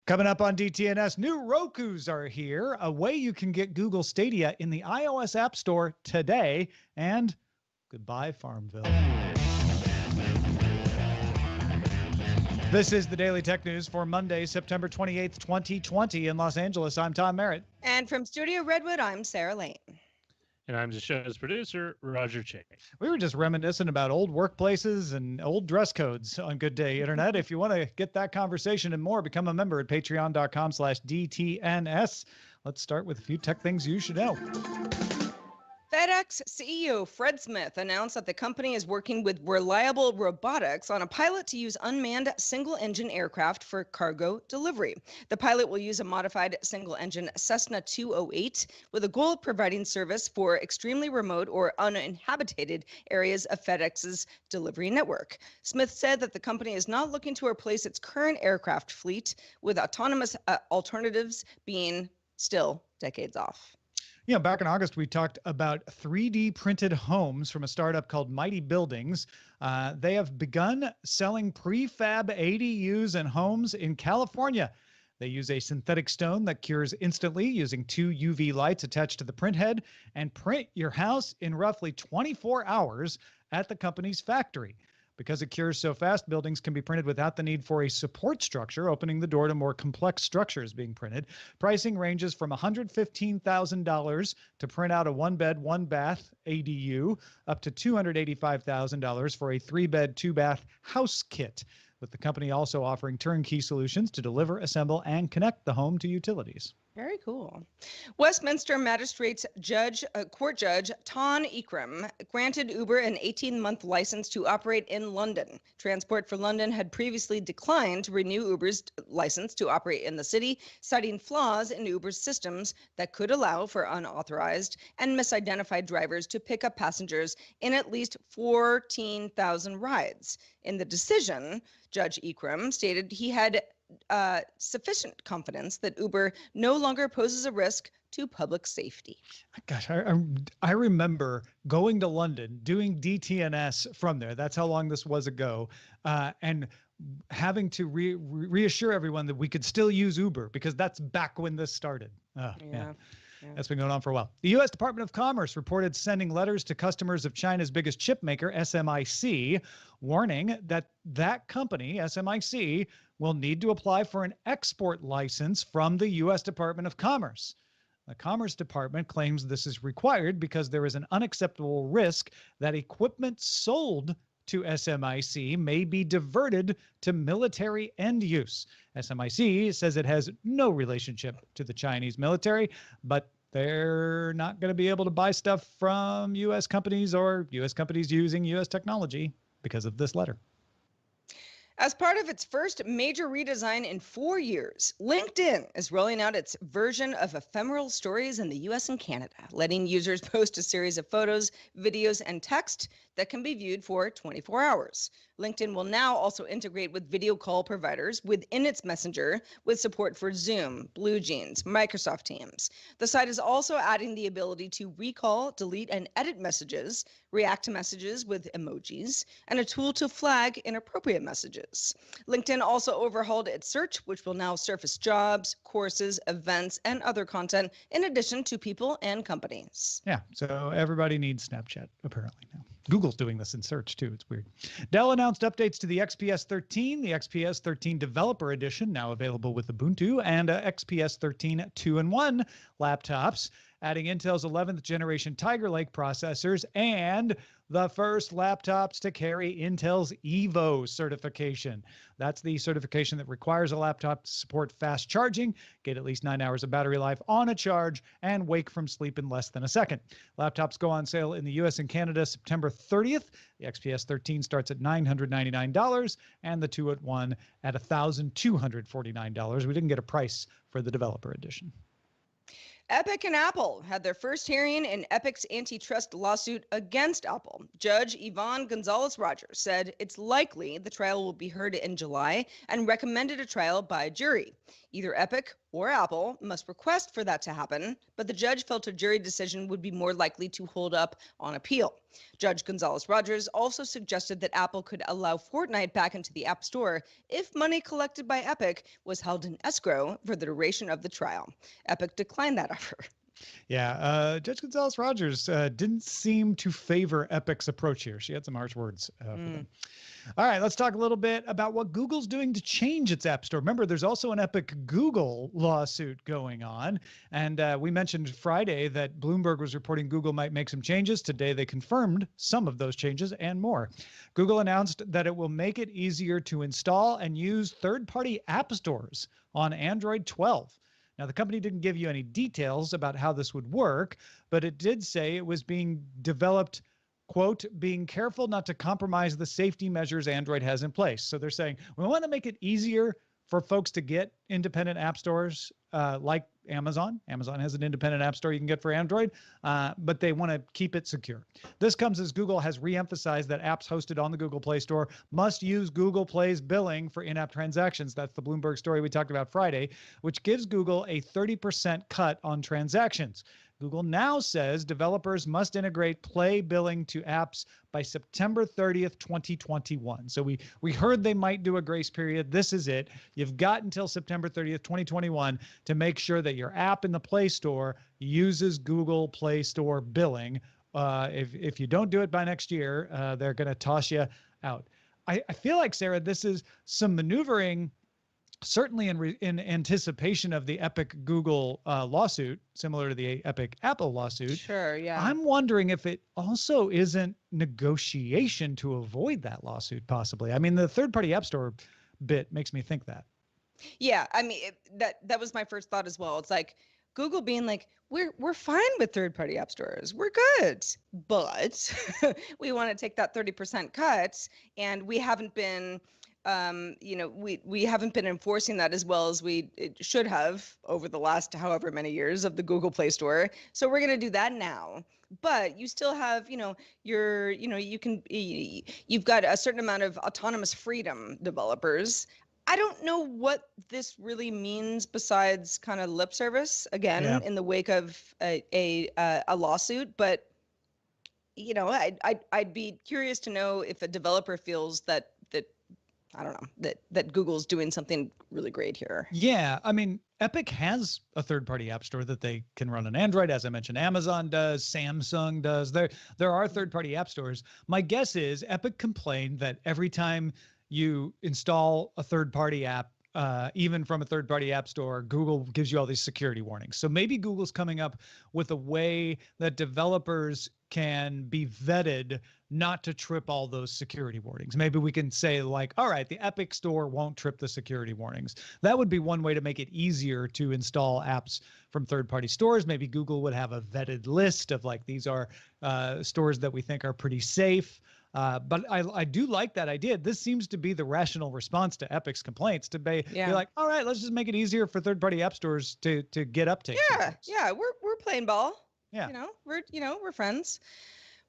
Coming up on DTNS, new Rokus are here, a way you can get Google Stadia in the iOS App Store today, and goodbye, Farmville. This is the Daily Tech News for Monday, September 28th, 2020 in Los Angeles. I'm Tom Merritt. And from Studio Redwood, I'm Sarah Lane. And I'm the show's producer, Roger Chang. We were just reminiscing about old workplaces and old dress codes on Good Day Internet. If you want to get that conversation and more, become a member at patreon.com/DTNS. Let's start with a few tech things you should know. FedEx CEO Fred Smith announced that the company is working with Reliable Robotics on a pilot to use unmanned single-engine aircraft for cargo delivery. The pilot will use a modified single-engine Cessna 208 with a goal of providing service for extremely remote or uninhabited areas of FedEx's delivery network. Smith said that the company is not looking to replace its current aircraft fleet, with autonomous alternatives being still decades off. You know, back in August, we talked about 3D printed homes from a startup called Mighty Buildings. They have begun selling prefab ADUs and homes in California. They use a synthetic stone that cures instantly using 2 UV lights attached to the print head and print your house in roughly 24 hours at the company's factory. Because it cures so fast, buildings can be printed without the need for a support structure, opening the door to more complex structures being printed. Pricing ranges from $115,000 to print out a 1-bed, 1-bath ADU up to $285,000 for a 3-bed, 2-bath house kit, with the company also offering turnkey solutions to deliver, assemble, and connect the home to utilities. Very cool. Westminster Magistrates Court Judge Ton Ikram granted Uber an 18-month license to operate in London. Transport for London had previously declined to renew Uber's license to operate in the city, citing flaws in Uber's systems that could allow for unauthorized and misidentified drivers to pick up passengers in at least 14,000 rides. In the decision, Judge Ikram stated he had sufficient confidence that Uber no longer poses a risk to public safety. Gosh, I remember going to London, doing DTNS from there. That's how long this was ago. And having to reassure everyone that we could still use Uber because that's back when this started. Oh, yeah. That's been going on for a while. The U.S. Department of Commerce reported sending letters to customers of China's biggest chip maker, SMIC, warning that that company, SMIC, will need to apply for an export license from the U.S. Department of Commerce. The Commerce Department claims this is required because there is an unacceptable risk that equipment sold to SMIC may be diverted to military end use. SMIC says it has no relationship to the Chinese military, but they're not going to be able to buy stuff from U.S. companies or U.S. companies using U.S. technology because of this letter. As part of its first major redesign in 4 years, LinkedIn is rolling out its version of ephemeral stories in the US and Canada, letting users post a series of photos, videos, and text that can be viewed for 24 hours. LinkedIn will now also integrate with video call providers within its messenger with support for Zoom, BlueJeans, Microsoft Teams. The site is also adding the ability to recall, delete, and edit messages, react to messages with emojis, and a tool to flag inappropriate messages. LinkedIn also overhauled its search, which will now surface jobs, courses, events, and other content in addition to people and companies. Yeah, so everybody needs Snapchat, apparently now. Google's doing this in search, too. It's weird. Dell announced updates to the XPS 13, the XPS 13 Developer Edition, now available with Ubuntu, and XPS 13 2-in-1 laptops, adding Intel's 11th generation Tiger Lake processors and the first laptops to carry Intel's Evo certification. That's the certification that requires a laptop to support fast charging, get at least 9 hours of battery life on a charge, and wake from sleep in less than a second. Laptops go on sale in the US and Canada September 30th. The XPS 13 starts at $999 and the 2-in-1 at $1,249. We didn't get a price for the Developer Edition. Epic and Apple had their first hearing in Epic's antitrust lawsuit against Apple. Judge Yvonne Gonzalez-Rogers said it's likely the trial will be heard in July and recommended a trial by jury. Either Epic or Apple must request for that to happen, but the judge felt a jury decision would be more likely to hold up on appeal. Judge Gonzalez-Rogers also suggested that Apple could allow Fortnite back into the App Store if money collected by Epic was held in escrow for the duration of the trial. Epic declined that offer. Yeah, Judge Gonzalez-Rogers didn't seem to favor Epic's approach here. She had some harsh words for them. All right, let's talk a little bit about what Google's doing to change its App Store. Remember, there's also an Epic Google lawsuit going on. And we mentioned Friday that Bloomberg was reporting Google might make some changes. Today, they confirmed some of those changes and more. Google announced that it will make it easier to install and use third-party app stores on Android 12. Now, the company didn't give you any details about how this would work, but it did say it was being developed, quote, being careful not to compromise the safety measures Android has in place. So they're saying, we want to make it easier for folks to get independent app stores like Amazon. Amazon has an independent app store you can get for Android, but they want to keep it secure. This comes as Google has reemphasized that apps hosted on the Google Play Store must use Google Play's billing for in-app transactions. That's the Bloomberg story we talked about Friday, which gives Google a 30% cut on transactions. Google now says developers must integrate Play billing to apps by September 30th, 2021. So we heard they might do a grace period. This is it. You've got until September 30th, 2021 to make sure that your app in the Play Store uses Google Play Store billing. If you don't do it by next year, they're going to toss you out. I feel like, Sarah, this is some maneuvering, certainly in anticipation of the Epic Google lawsuit, similar to the Epic Apple lawsuit. Sure, yeah. I'm wondering if it also isn't negotiation to avoid that lawsuit, possibly. I mean, the third-party app store bit makes me think that. Yeah, I mean, that was my first thought as well. It's like Google being like, we're fine with third-party app stores. We're good. But we want to take that 30% cut, and we haven't been we haven't been enforcing that as well as we should have over the last however many years of the Google Play Store. So we're going to do that now. But you still have, you've got a certain amount of autonomous freedom, developers. I don't know what this really means besides kind of lip service, again, in the wake of a lawsuit. But, I'd be curious to know if a developer feels that I don't know, that Google's doing something really great here. Yeah, I mean, Epic has a third-party app store that they can run on Android. As I mentioned, Amazon does, Samsung does. There are third-party app stores. My guess is Epic complained that every time you install a third-party app, even from a third-party app store, Google gives you all these security warnings. So maybe Google's coming up with a way that developers can be vetted not to trip all those security warnings. Maybe we can say, like, all right, the Epic Store won't trip the security warnings. That would be one way to make it easier to install apps from third-party stores. Maybe Google would have a vetted list of, like, these are stores that we think are pretty safe. But I do like that idea. This seems to be the rational response to Epic's complaints, to be like, all right, let's just make it easier for third-party app stores to get uptake. Yeah, we're playing ball. Yeah. We're friends.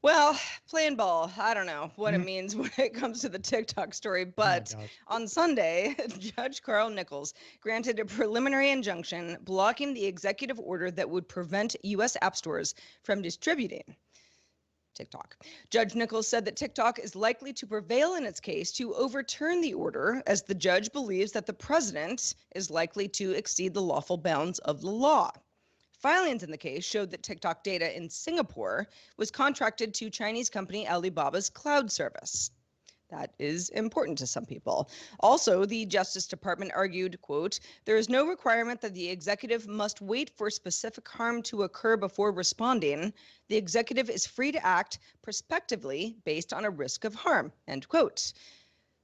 Well, playing ball, I don't know what it means when it comes to the TikTok story, but on Sunday, Judge Carl Nichols granted a preliminary injunction blocking the executive order that would prevent U.S. app stores from distributing TikTok. Judge Nichols said that TikTok is likely to prevail in its case to overturn the order, as the judge believes that the president is likely to exceed the lawful bounds of the law. Filings in the case showed that TikTok data in Singapore was contracted to Chinese company Alibaba's cloud service. That is important to some people. Also, the Justice Department argued, quote, there is no requirement that the executive must wait for specific harm to occur before responding. The executive is free to act prospectively based on a risk of harm, end quote.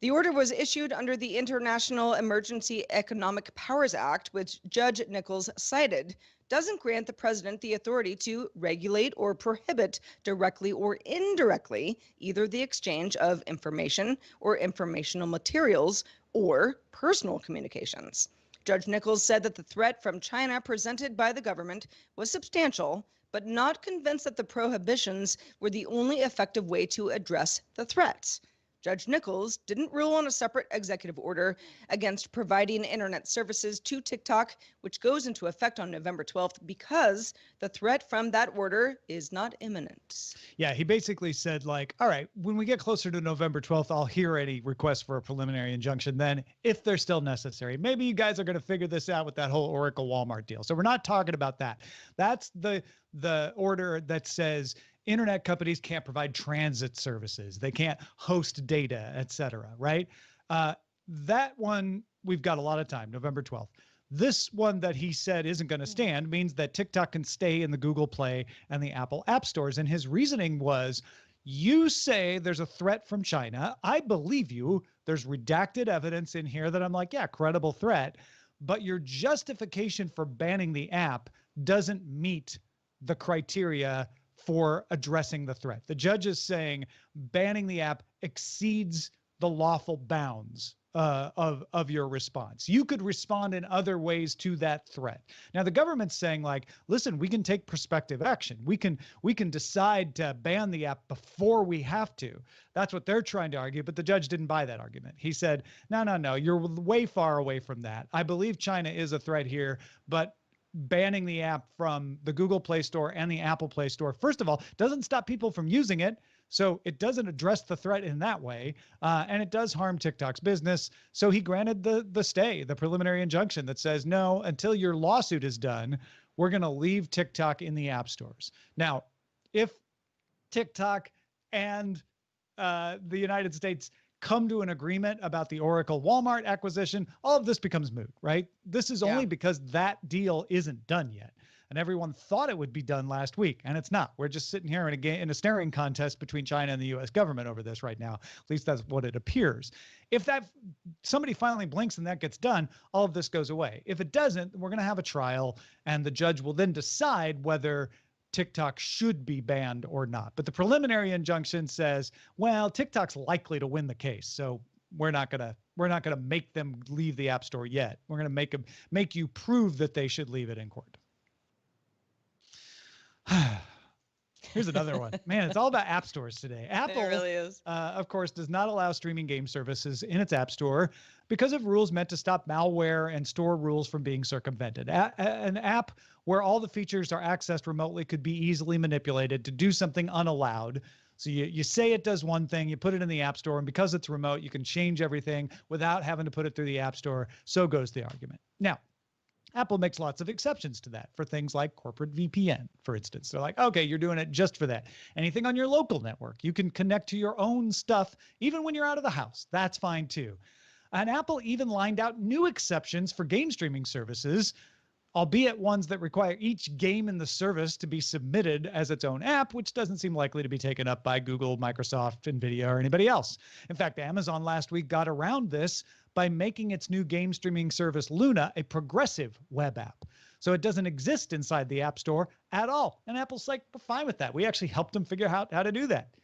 The order was issued under the International Emergency Economic Powers Act, which Judge Nichols cited doesn't grant the president the authority to regulate or prohibit directly or indirectly either the exchange of information or informational materials or personal communications. Judge Nichols said that the threat from China presented by the government was substantial, but not convinced that the prohibitions were the only effective way to address the threat. Judge Nichols didn't rule on a separate executive order against providing internet services to TikTok, which goes into effect on November 12th, because the threat from that order is not imminent. Yeah, he basically said, like, all right, when we get closer to November 12th, I'll hear any requests for a preliminary injunction then, if they're still necessary. Maybe you guys are going to figure this out with that whole Oracle Walmart deal. So we're not talking about that. That's the order that says internet companies can't provide transit services. They can't host data, et cetera, right? That one, we've got a lot of time, November 12th. This one that he said isn't going to stand means that TikTok can stay in the Google Play and the Apple App Stores. And his reasoning was, you say there's a threat from China. I believe you. There's redacted evidence in here that I'm like, yeah, credible threat. But your justification for banning the app doesn't meet the criteria for addressing the threat. The judge is saying banning the app exceeds the lawful bounds of your response. You could respond in other ways to that threat. Now the government's saying, like, listen, we can take prospective action. We can decide to ban the app before we have to. That's what they're trying to argue, but the judge didn't buy that argument. He said, no, you're way far away from that. I believe China is a threat here, but banning the app from the Google Play Store and the Apple Play Store, first of all, doesn't stop people from using it. So it doesn't address the threat in that way. And it does harm TikTok's business. So he granted the stay, the preliminary injunction that says, no, until your lawsuit is done, we're going to leave TikTok in the app stores. Now, if TikTok and the United States come to an agreement about the Oracle Walmart acquisition, all of this becomes moot, right? This is only because that deal isn't done yet. And everyone thought it would be done last week, and it's not. We're just sitting here in a staring contest between China and the U.S. government over this right now. At least that's what it appears. If somebody finally blinks and that gets done, all of this goes away. If it doesn't, we're going to have a trial, and the judge will then decide whether TikTok should be banned or not. But the preliminary injunction says, well, TikTok's likely to win the case, so we're not gonna make them leave the App Store yet. We're gonna make you prove that they should leave it in court. Here's another one. Man, it's all about app stores today. Apple, it really is. Of course, does not allow streaming game services in its app store because of rules meant to stop malware and store rules from being circumvented. An app where all the features are accessed remotely could be easily manipulated to do something unallowed. So you say it does one thing, you put it in the app store, and because it's remote, you can change everything without having to put it through the app store. So goes the argument. Now, Apple makes lots of exceptions to that for things like corporate VPN, for instance. They're like, okay, you're doing it just for that. Anything on your local network, you can connect to your own stuff, even when you're out of the house. That's fine too. And Apple even lined out new exceptions for game streaming services, albeit ones that require each game in the service to be submitted as its own app, which doesn't seem likely to be taken up by Google, Microsoft, NVIDIA, or anybody else. In fact, Amazon last week got around this by making its new game streaming service Luna a progressive web app. So it doesn't exist inside the App Store at all. And Apple's like, we're fine with that. We actually helped them figure out how to do that.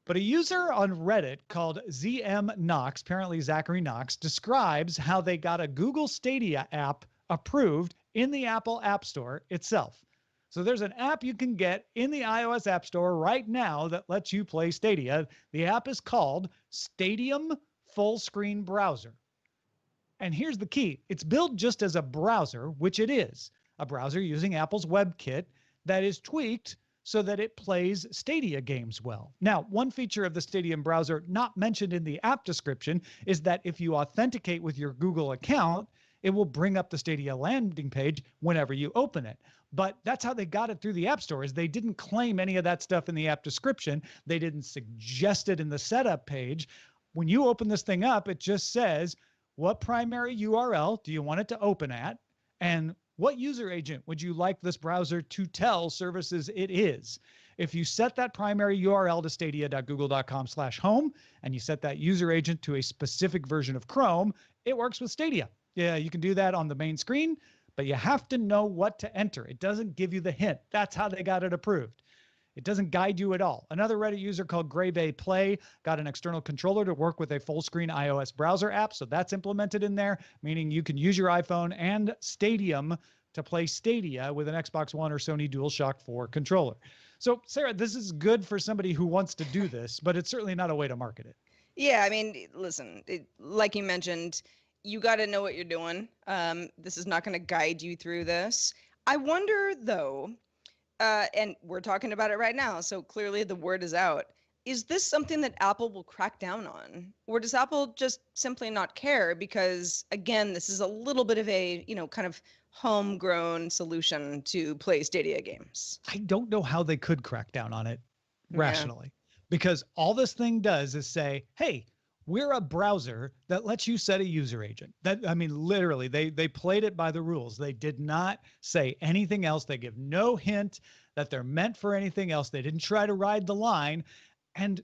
But a user on Reddit called ZM Knox, apparently Zachary Knox, describes how they got a Google Stadia app approved in the Apple App Store itself. So there's an app you can get in the iOS App Store right now that lets you play Stadia. The app is called Stadium Full Screen Browser. And here's the key. It's built just as a browser, which it is, a browser using Apple's WebKit that is tweaked so that it plays Stadia games well. Now, one feature of the Stadia browser not mentioned in the app description is that if you authenticate with your Google account, it will bring up the Stadia landing page whenever you open it. But that's how they got it through the App Store, is they didn't claim any of that stuff in the app description. They didn't suggest it in the setup page. When you open this thing up, it just says, what primary URL do you want it to open at? And what user agent would you like this browser to tell services it is? If you set that primary URL to stadia.google.com/home and you set that user agent to a specific version of Chrome, it works with Stadia. Yeah, you can do that on the main screen, but you have to know what to enter. It doesn't give you the hint. That's how they got it approved. It doesn't guide you at all. Another Reddit user called Gray Bay Play got an external controller to work with a full screen iOS browser app. So that's implemented in there, meaning you can use your iPhone and Stadium to play Stadia with an Xbox One or Sony DualShock 4 controller. So Sarah, this is good for somebody who wants to do this, but it's certainly not a way to market it. Yeah, I mean, listen, like you mentioned, you got to know what you're doing. This is not going to guide you through this. I wonder, though, and we're talking about it right now, so clearly the word is out. Is this something that Apple will crack down on? Or does Apple just simply not care? Because, again, this is a little bit of a, kind of homegrown solution to play Stadia games. I don't know how they could crack down on it Yeah. rationally, because all this thing does is say, hey, we're a browser that lets you set a user agent. That, I mean, literally, they played it by the rules. They did not say anything else. They give no hint that they're meant for anything else. They didn't try to ride the line. And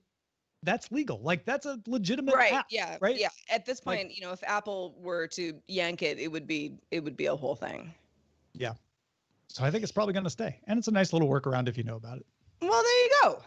that's legal. Like, that's a legitimate Right. app, Yeah. right? Yeah. At this Like, point, if Apple were to yank it, it would be a whole thing. yeah. So I think it's probably going to stay. And it's a nice little workaround if you know about it. Well, there you go.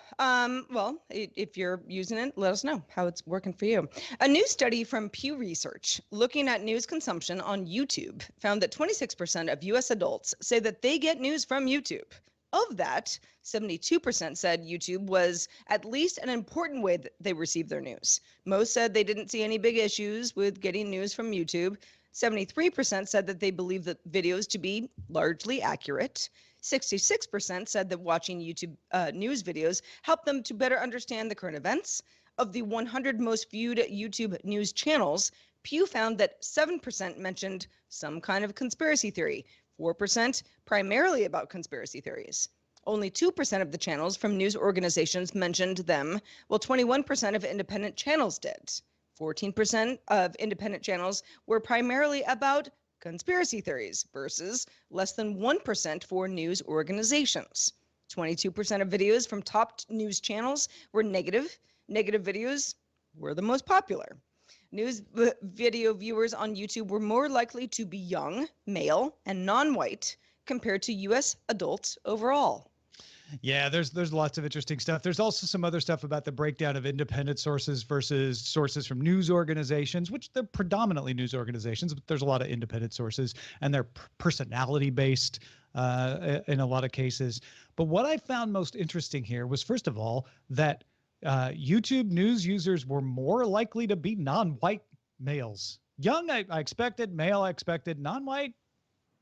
Well, if you're using it, let us know how it's working for you. A new study from Pew Research looking at news consumption on YouTube found that 26% of US adults say that they get news from YouTube. Of that, 72% said YouTube was at least an important way that they receive their news. Most said they didn't see any big issues with getting news from YouTube. 73% said that they believe that videos to be largely accurate. 66% said that watching YouTube news videos helped them to better understand the current events. Of the 100 most viewed YouTube news channels, Pew found that 7% mentioned some kind of conspiracy theory, 4% primarily about conspiracy theories. Only 2% of the channels from news organizations mentioned them, while 21% of independent channels did. 14% of independent channels were primarily about conspiracy theories versus less than 1% for news organizations. 22% of videos from top news channels were negative. Negative videos were the most popular. News video viewers on YouTube were more likely to be young, male, and non-white compared to US adults overall. Yeah, there's lots of interesting stuff. There's also some other stuff about the breakdown of independent sources versus sources from news organizations, which they're predominantly news organizations, but there's a lot of independent sources, and they're personality based in a lot of cases. But what I found most interesting here was, first of all, that YouTube news users were more likely to be non-white males. Young, I expected. Male, I expected. Non-white,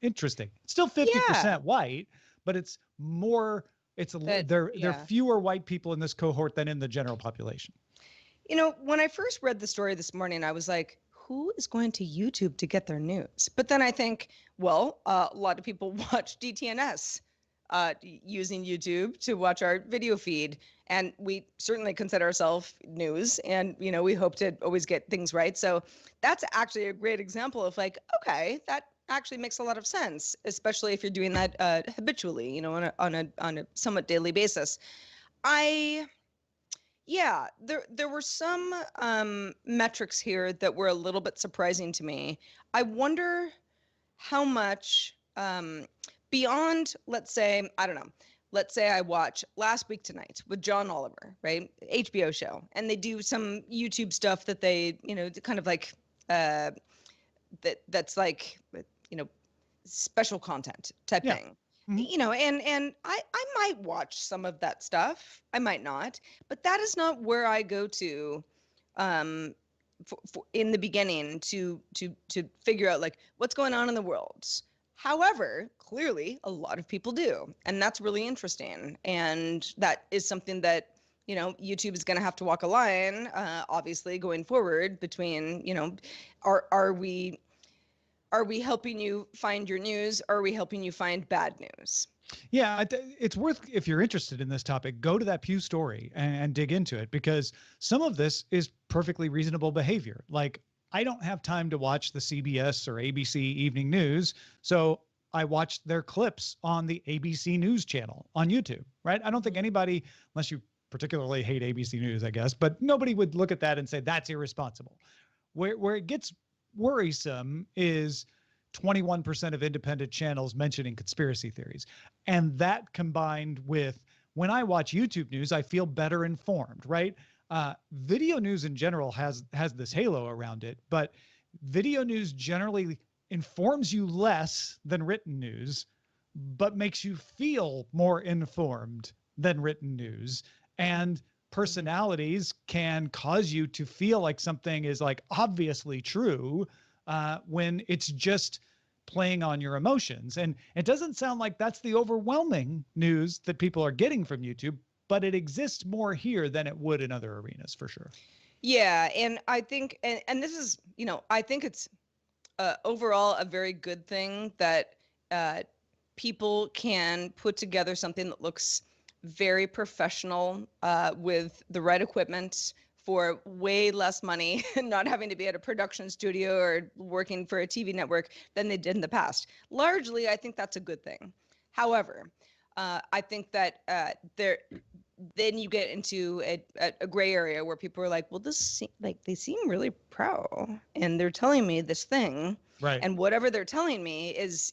interesting. It's still 50% white, but it's more. There are fewer white people in this cohort than in the general population. When I first read the story this morning, I was like, who is going to YouTube to get their news? But then I think, well, a lot of people watch DTNS using YouTube to watch our video feed. And we certainly consider ourselves news, and, we hope to always get things right. So that's actually a great example of like, okay, that actually makes a lot of sense, especially if you're doing that habitually, on a somewhat daily basis. There were some metrics here that were a little bit surprising to me. I wonder how much beyond, let's say, I don't know, let's say I watch Last Week Tonight with John Oliver, right? HBO show, and they do some YouTube stuff that they, kind of like that's like, special content type thing. Mm-hmm. And I might watch some of that stuff. I might not, but that is not where I go to for in the beginning to figure out like what's going on in the world. However, clearly a lot of people do, and that's really interesting. And that is something that, YouTube is going to have to walk a line, obviously, going forward between, are we helping you find your news? Are we helping you find bad news? Yeah, it's worth, if you're interested in this topic, go to that Pew story and dig into it, because some of this is perfectly reasonable behavior. Like, I don't have time to watch the CBS or ABC evening news, so I watched their clips on the ABC News channel on YouTube, right? I don't think anybody, unless you particularly hate ABC News, I guess, but nobody would look at that and say that's irresponsible. Where it gets worrisome is 21% of independent channels mentioning conspiracy theories. And that combined with, when I watch YouTube news, I feel better informed, right? Video news in general has this halo around it, but video news generally informs you less than written news, but makes you feel more informed than written news. And personalities can cause you to feel like something is like obviously true when it's just playing on your emotions. And it doesn't sound like that's the overwhelming news that people are getting from YouTube, but it exists more here than it would in other arenas for sure. Yeah, and I think, and this is, I think it's overall a very good thing that people can put together something that looks very professional with the right equipment for way less money, not having to be at a production studio or working for a TV network than they did in the past. Largely, I think that's a good thing. However, I think that then you get into a gray area where people are like, well, they seem really pro and they're telling me this thing. Right. And whatever they're telling me is,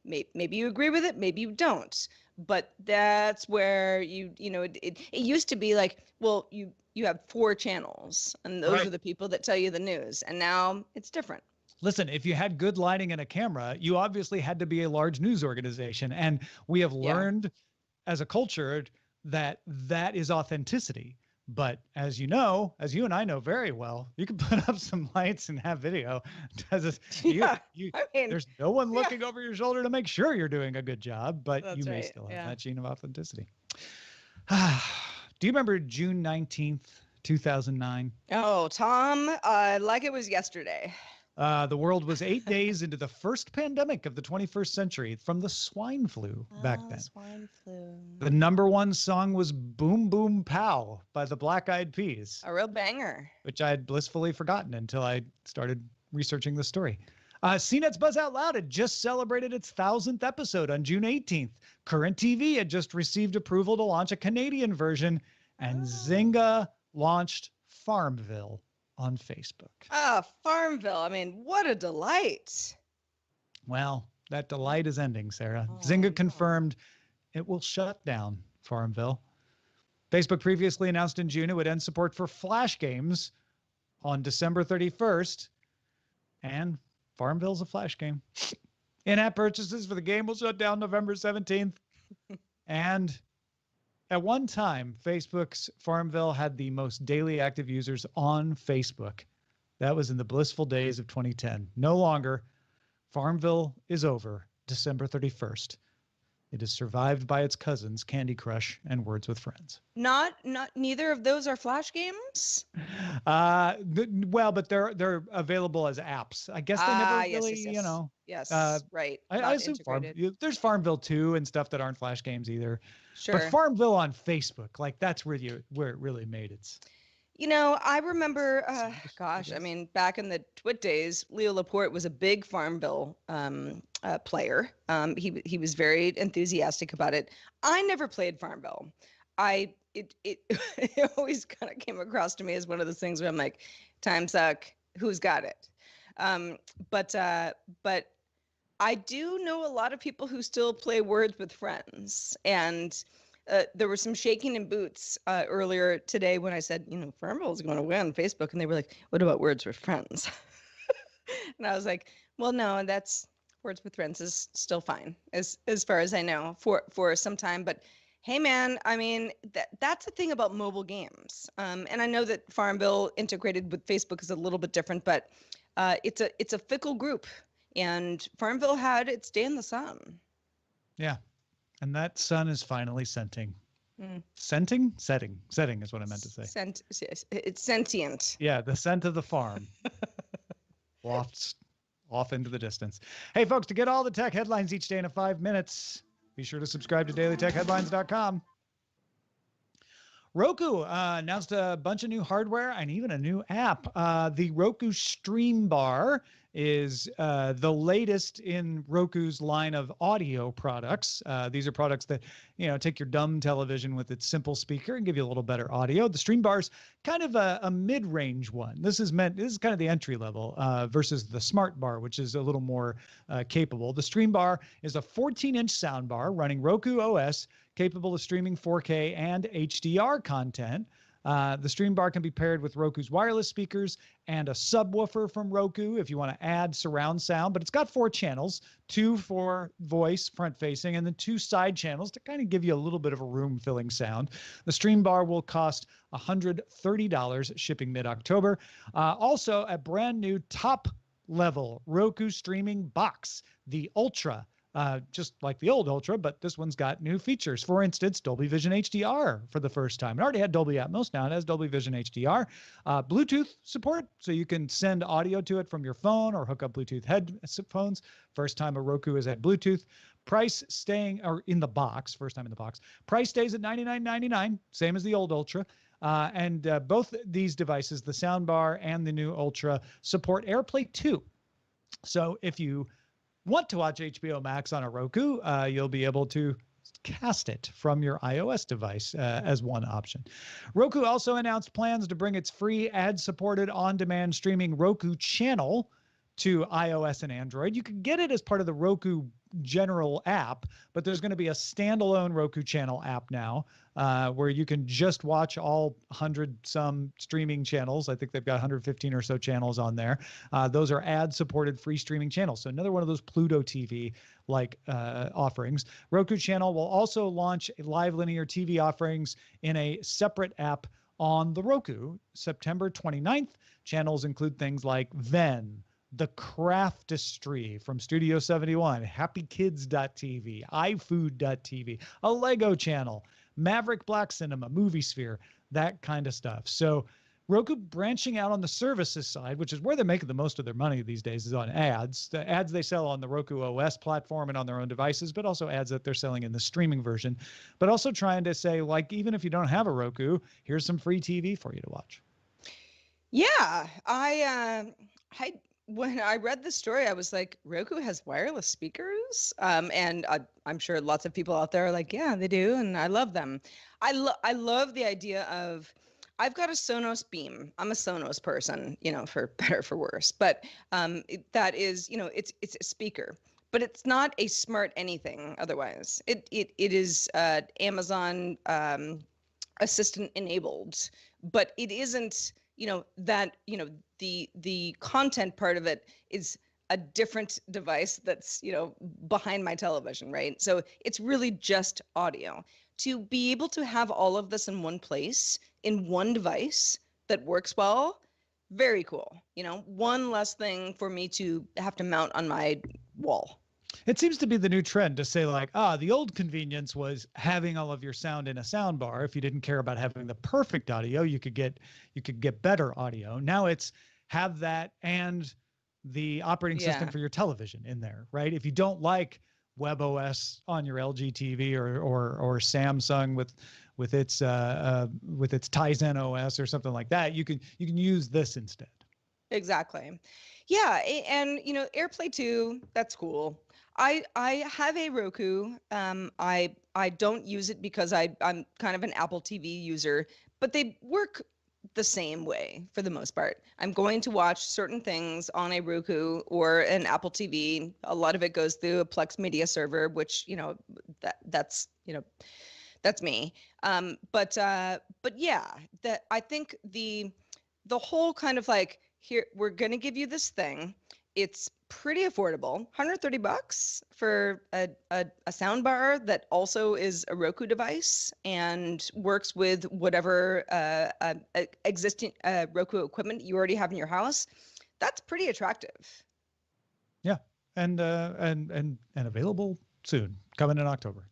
maybe you agree with it, maybe you don't. But that's where it used to be like, well, you have 4 channels and those are the people that tell you the news. And now it's different. Listen, if you had good lighting and a camera, you obviously had to be a large news organization. And we have learned as a culture that is authenticity. But as you and I know very well, you can put up some lights and have video. There's no one looking over your shoulder to make sure you're doing a good job, but you may still have that gene of authenticity. Do you remember June 19th, 2009? Oh, Tom, like it was yesterday. The world was 8 days into the first pandemic of the 21st century from the swine flu back then. Swine flu. The #1 song was Boom Boom Pow by the Black Eyed Peas. A real banger. Which I had blissfully forgotten until I started researching the story. CNET's Buzz Out Loud had just celebrated its 1,000th episode on June 18th. Current TV had just received approval to launch a Canadian version, and Zynga launched Farmville on Facebook. Farmville. I mean, what a delight. Well, that delight is ending, Sarah. Zynga confirmed it will shut down Farmville. Facebook previously announced in June it would end support for Flash games on December 31st. And Farmville's a Flash game. In-app purchases for the game will shut down November 17th. And at one time, Facebook's Farmville had the most daily active users on Facebook. That was in the blissful days of 2010. No longer. Farmville is over December 31st. It is survived by its cousins, Candy Crush and Words with Friends. Neither of those are Flash games? Well, but they're available as apps. I guess they never really, Yes, right. I assume there's Farmville 2 and stuff that aren't Flash games either. Sure. But Farmville on Facebook, like that's where it really made its. I remember, back in the Twit days, Leo Laporte was a big Farmville player. He was very enthusiastic about it. I never played Farmville. It always kind of came across to me as one of those things where I'm like, time suck, who's got it? But I do know a lot of people who still play Words with Friends, and there was some shaking in boots earlier today when I said, Farmville is going to win on Facebook, and they were like, what about Words with Friends? And I was like, well, no, that's Words with Friends is still fine as far as I know for some time, but hey, man, I mean, that's the thing about mobile games. And I know that Farmville integrated with Facebook is a little bit different, but it's a fickle group. And Farmville had its day in the sun. Yeah. And that sun is finally setting. Setting is what I meant to say. It's sentient. Yeah, the scent of the farm. Wafts off into the distance. Hey, folks, to get all the tech headlines each day in 5 minutes, be sure to subscribe to dailytechheadlines.com. Roku announced a bunch of new hardware and even a new app. The Roku Streambar is the latest in Roku's line of audio products. These are products that, take your dumb television with its simple speaker and give you a little better audio. The Streambar's kind of a mid-range one. This is kind of the entry level versus the Smart Bar, which is a little more capable. The Streambar is a 14-inch soundbar running Roku OS, capable of streaming 4K and HDR content. The Streambar can be paired with Roku's wireless speakers and a subwoofer from Roku if you want to add surround sound, but it's got 4 channels, 2 for voice front facing and then 2 side channels to kind of give you a little bit of a room filling sound. The Streambar will cost $130 shipping mid-October. Also a brand new top level Roku streaming box, the Ultra. Just like the old Ultra, but this one's got new features. For instance, Dolby Vision HDR for the first time. It already had Dolby Atmos, now it has Dolby Vision HDR. Bluetooth support, so you can send audio to it from your phone or hook up Bluetooth headphones. First time a Roku has had Bluetooth. Price staying, or in the box, first time in the box. Price stays at $99.99, same as the old Ultra. And both these devices, the soundbar and the new Ultra, support AirPlay 2. So if you want to watch HBO Max on a Roku, you'll be able to cast it from your iOS device as one option. Roku also announced plans to bring its free ad-supported on-demand streaming Roku channel to iOS and Android. You can get it as part of the Roku general app, but there's going to be a standalone Roku channel app now where you can just watch all 100 some streaming channels. I think they've got 115 or so channels on there. Those are ad-supported free streaming channels. So another one of those Pluto TV like offerings. Roku channel will also launch live linear TV offerings in a separate app on the Roku. September 29th, channels include things like Venn, The Craftistry from Studio 71, HappyKids.tv, iFood.tv, a Lego channel, Maverick Black Cinema, Movie Sphere, that kind of stuff. So Roku branching out on the services side, which is where they're making the most of their money these days, is on ads. The ads they sell on the Roku OS platform and on their own devices, but also ads that they're selling in the streaming version. But also trying to say, like, even if you don't have a Roku, here's some free TV for you to watch. Yeah, when I read the story, I was like, Roku has wireless speakers? And I'm sure lots of people out there are like, yeah, they do. And I love them. I love the idea of, I've got a Sonos Beam. I'm a Sonos person, for better or for worse. But that is, it's a speaker. But it's not a smart anything otherwise. It is Amazon Assistant enabled, but it isn't, the content part of it is a different device that's, behind my television, right? So it's really just audio. To be able to have all of this in one place, in one device that works well, very cool. One less thing for me to have to mount on my wall. It seems to be the new trend to say, like, the old convenience was having all of your sound in a sound bar. If you didn't care about having the perfect audio, you could get better audio. Now it's have that and the operating system for your television in there, right? If you don't like WebOS on your LG TV or Samsung with its Tizen OS or something like that, you can use this instead. Exactly. Yeah, and AirPlay 2, that's cool. I have a Roku. I don't use it because I'm kind of an Apple TV user, but they work the same way for the most part. I'm going to watch certain things on a Roku or an Apple TV. A lot of it goes through a Plex media server, which that's me. But yeah, that I think the whole kind of like, here, we're going to give you this thing. It's pretty affordable, $130 for a soundbar that also is a Roku device and works with whatever existing Roku equipment you already have in your house. That's pretty attractive. Yeah, and available soon, coming in October.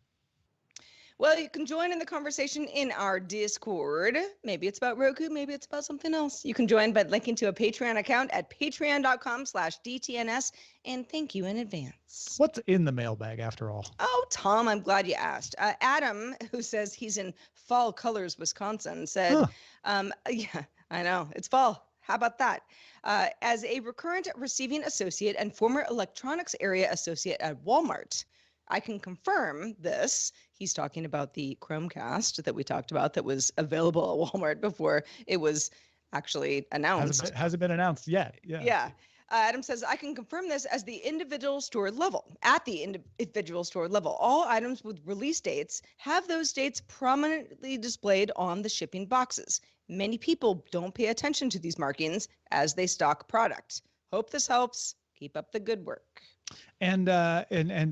Well, you can join in the conversation in our Discord. Maybe it's about Roku, maybe it's about something else. You can join by linking to a Patreon account at patreon.com/DTNS. And thank you in advance. What's in the mailbag after all? Oh, Tom, I'm glad you asked. Adam, who says he's in Fall Colors, Wisconsin, said, yeah, I know, it's fall. How about that? As a recurrent receiving associate and former electronics area associate at Walmart, I can confirm this. He's talking about the Chromecast that we talked about that was available at Walmart before it was actually announced. Hasn't been announced yet. Yeah. Adam says, I can confirm this as the individual store level. At the individual store level, all items with release dates have those dates prominently displayed on the shipping boxes. Many people don't pay attention to these markings as they stock product. Hope this helps. Keep up the good work. And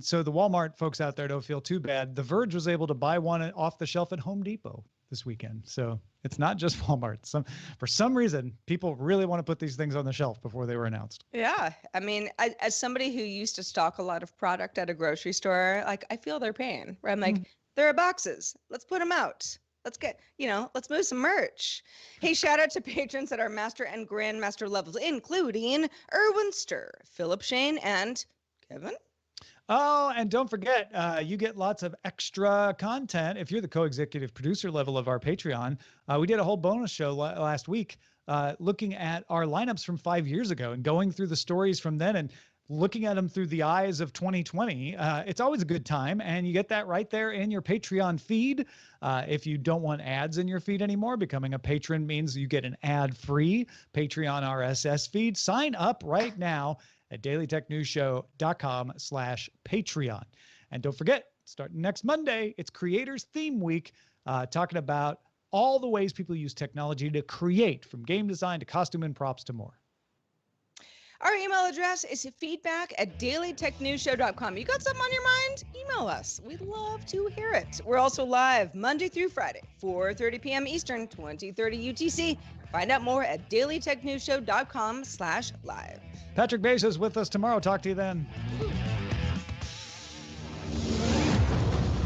so the Walmart folks out there don't feel too bad. The Verge was able to buy one off the shelf at Home Depot this weekend. So it's not just Walmart. For some reason, people really want to put these things on the shelf before they were announced. Yeah. I mean, as somebody who used to stock a lot of product at a grocery store, like I feel their pain. Where I'm like, there are boxes. Let's put them out. Let's get, let's move some merch. Hey, shout out to patrons at our master and grandmaster levels, including Erwin Stir, Philip Shane, and Kevin. Oh, and don't forget, you get lots of extra content if you're the co-executive producer level of our Patreon. We did a whole bonus show last week looking at our lineups from 5 years ago and going through the stories from then and looking at them through the eyes of 2020. It's always a good time, and you get that right there in your Patreon feed. If you don't want ads in your feed anymore, becoming a patron means you get an ad-free Patreon RSS feed. Sign up right now at dailytechnewsshow.com/Patreon. And don't forget, starting next Monday, it's Creators Theme Week, talking about all the ways people use technology to create, from game design to costume and props to more. Our email address is feedback@dailytechnewsshow.com. You got something on your mind? Email us. We'd love to hear it. We're also live Monday through Friday, 4:30 p.m. Eastern, 2030 UTC. Find out more at dailytechnewsshow.com/live. Patrick Bass is with us tomorrow. Talk to you then.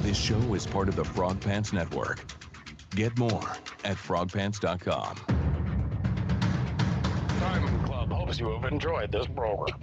This show is part of the Frog Pants Network. Get more at frogpants.com. Diamond Club hopes you have enjoyed this program.